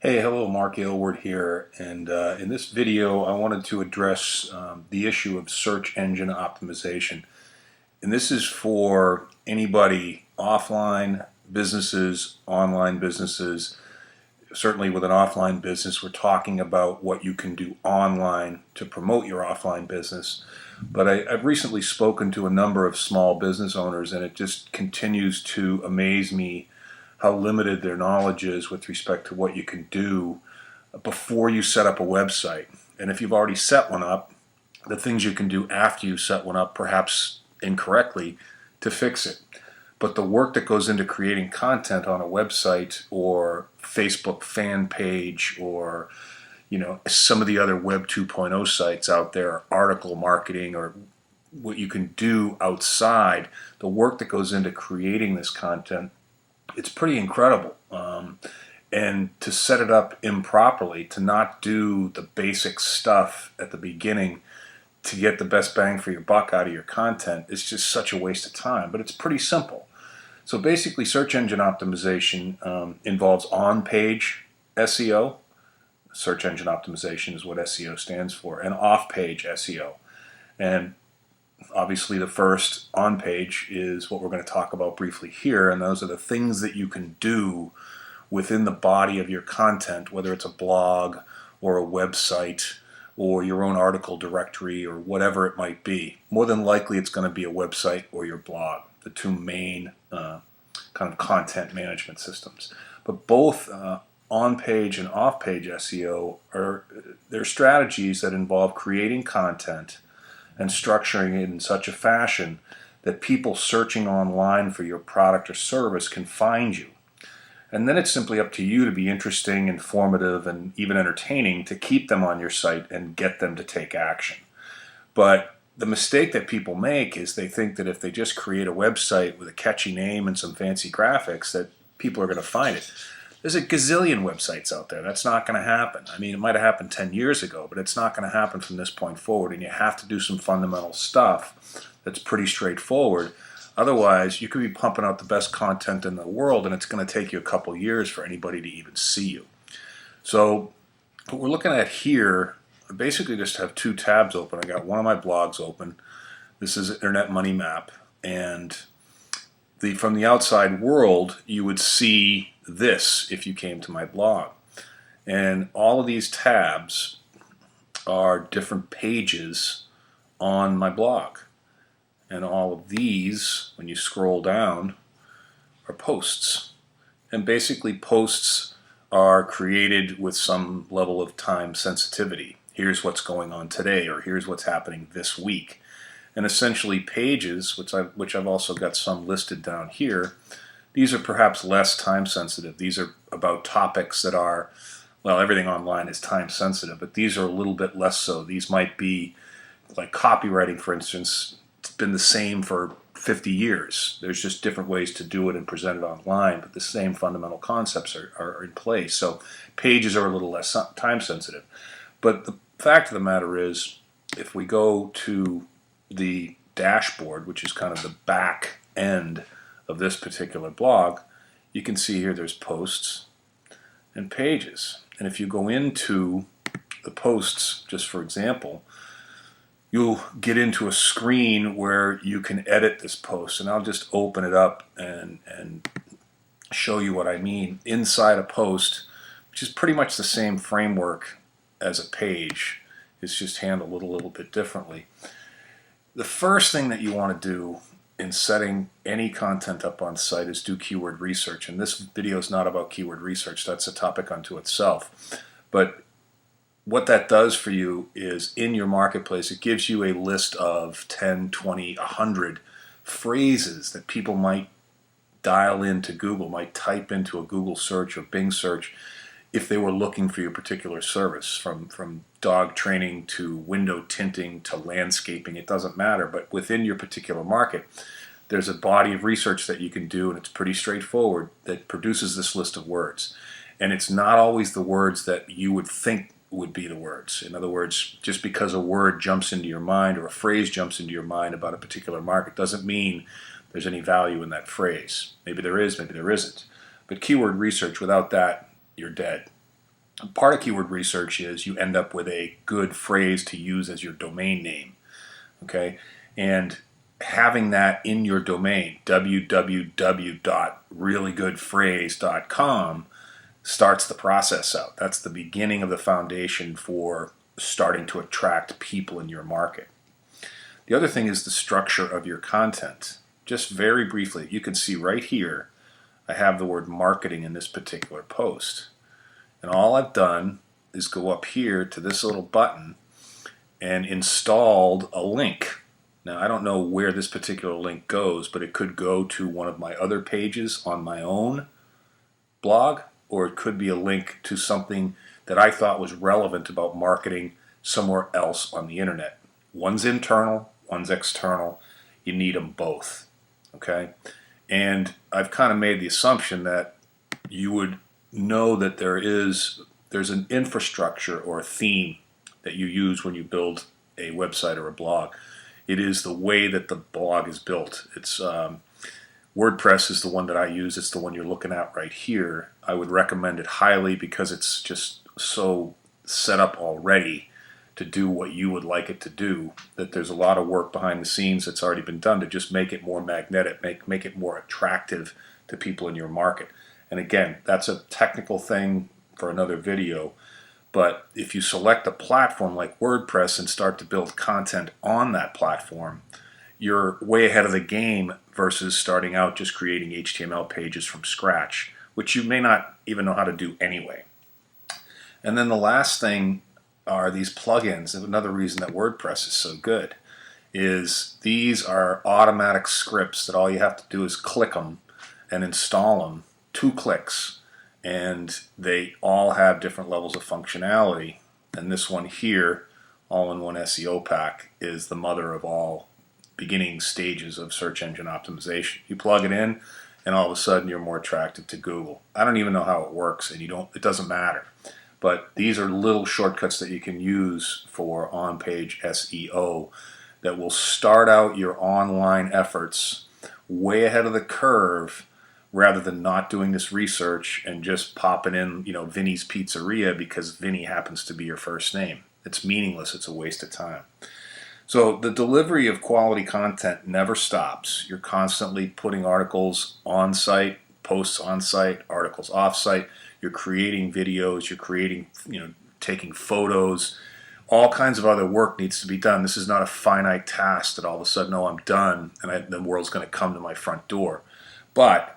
Hey, hello, Mark Aylward here, and in this video I wanted to address the issue of search engine optimization. And this is for anybody, offline businesses, online businesses. Certainly with an offline business, we're talking about what you can do online to promote your offline business. But I've recently spoken to a number of small business owners, and it just continues to amaze me how limited their knowledge is with respect to what you can do before you set up a website. And if you've already set one up, the things you can do after you set one up, perhaps incorrectly, to fix it. But the work that goes into creating content on a website or Facebook fan page or some of the other Web 2.0 sites out there, article marketing, or what you can do outside, the work that goes into creating this content, it's pretty incredible. And to set it up improperly, to not do the basic stuff at the beginning to get the best bang for your buck out of your content, is just such a waste of time. But it's pretty simple. So basically, search engine optimization involves on-page SEO. Search engine optimization is what SEO stands for, and off-page SEO. And obviously the first on-page is what we're going to talk about briefly here, and those are the things that you can do within the body of your content, whether it's a blog or a website or your own article directory or whatever it might be. More than likely it's going to be a website or your blog, the two main kind of content management systems. But both on-page and off-page SEO they're strategies that involve creating content and structuring it in such a fashion that people searching online for your product or service can find you. And then it's simply up to you to be interesting, informative, and even entertaining to keep them on your site and get them to take action. But the mistake that people make is they think that if they just create a website with a catchy name and some fancy graphics, that people are going to find it. There's a gazillion websites out there. That's not going to happen. I mean, it might have happened 10 years ago, but it's not going to happen from this point forward. And you have to do some fundamental stuff that's pretty straightforward. Otherwise, you could be pumping out the best content in the world, and it's going to take you a couple years for anybody to even see you. So what we're looking at here, I basically just have two tabs open. I got one of my blogs open. This is Internet Money Map. And from the outside world, you would see this if you came to my blog. And all of these tabs are different pages on my blog. And all of these, when you scroll down, are posts. And basically posts are created with some level of time sensitivity. Here's what's going on today, or here's what's happening this week. And essentially pages, which I've also got some listed down here, these are perhaps less time sensitive. These are about topics that are, well, everything online is time sensitive, but these are a little bit less so. These might be like copywriting, for instance. It's been the same for 50 years. There's just different ways to do it and present it online, but the same fundamental concepts are in place. So pages are a little less time sensitive. But the fact of the matter is, if we go to the dashboard, which is kind of the back end of this particular blog, you can see here there's posts and pages. And if you go into the posts, just for example, you'll get into a screen where you can edit this post. And I'll just open it up and show you what I mean. Inside a post, which is pretty much the same framework as a page, it's just handled a little bit differently. The first thing that you want to do in setting any content up on site is do keyword research. And this video is not about keyword research. That's a topic unto itself. But what that does for you is, in your marketplace, it gives you a list of 10, 20, 100 phrases that people might dial into Google, might type into a Google search or Bing search if they were looking for your particular service, from dog training to window tinting to landscaping. It doesn't matter, but within your particular market, there's a body of research that you can do, and it's pretty straightforward, that produces this list of words. And it's not always the words that you would think would be the words. In other words, just because a word jumps into your mind or a phrase jumps into your mind about a particular market doesn't mean there's any value in that phrase. Maybe there is, maybe there isn't. But keyword research, without that, you're dead. Part of keyword research is you end up with a good phrase to use as your domain name. Okay, and having that in your domain, www.reallygoodphrase.com, starts the process out. That's the beginning of the foundation for starting to attract people in your market. The other thing is the structure of your content. Just very briefly, you can see right here, I have the word marketing in this particular post. And all I've done is go up here to this little button and installed a link. Now, I don't know where this particular link goes, but it could go to one of my other pages on my own blog, or it could be a link to something that I thought was relevant about marketing somewhere else on the internet. One's internal, one's external. You need them both, okay? And I've kind of made the assumption that you would know that there's an infrastructure or a theme that you use when you build a website or a blog. It is the way that the blog is built. It's WordPress is the one that I use. It's the one you're looking at right here. I would recommend it highly because it's just so set up already to do what you would like it to do, that there's a lot of work behind the scenes that's already been done to just make it more magnetic, make it more attractive to people in your market. And again, that's a technical thing for another video. But if you select a platform like WordPress and start to build content on that platform, you're way ahead of the game versus starting out just creating HTML pages from scratch, which you may not even know how to do anyway. And then the last thing are these plugins. Another reason that WordPress is so good is these are automatic scripts that all you have to do is click them and install them. 2 clicks. And they all have different levels of functionality. And this one here, all-in-one SEO pack, is the mother of all beginning stages of search engine optimization. You plug it in, and all of a sudden you're more attractive to Google. I don't even know how it works, and it doesn't matter. But these are little shortcuts that you can use for on-page SEO that will start out your online efforts way ahead of the curve, rather than not doing this research and just popping in, Vinny's Pizzeria because Vinny happens to be your first name. It's meaningless. It's a waste of time. So the delivery of quality content never stops. You're constantly putting articles on site, posts on site, articles off site. You're creating videos. You're creating, taking photos. All kinds of other work needs to be done. This is not a finite task that all of a sudden, oh, I'm done and the world's going to come to my front door. But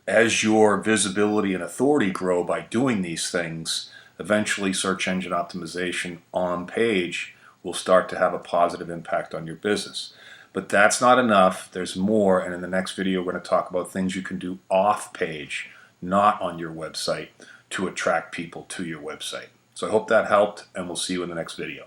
as your visibility and authority grow by doing these things, eventually search engine optimization on page will start to have a positive impact on your business. But that's not enough. There's more, and in the next video we're going to talk about things you can do off page, not on your website, to attract people to your website. So I hope that helped, and we'll see you in the next video.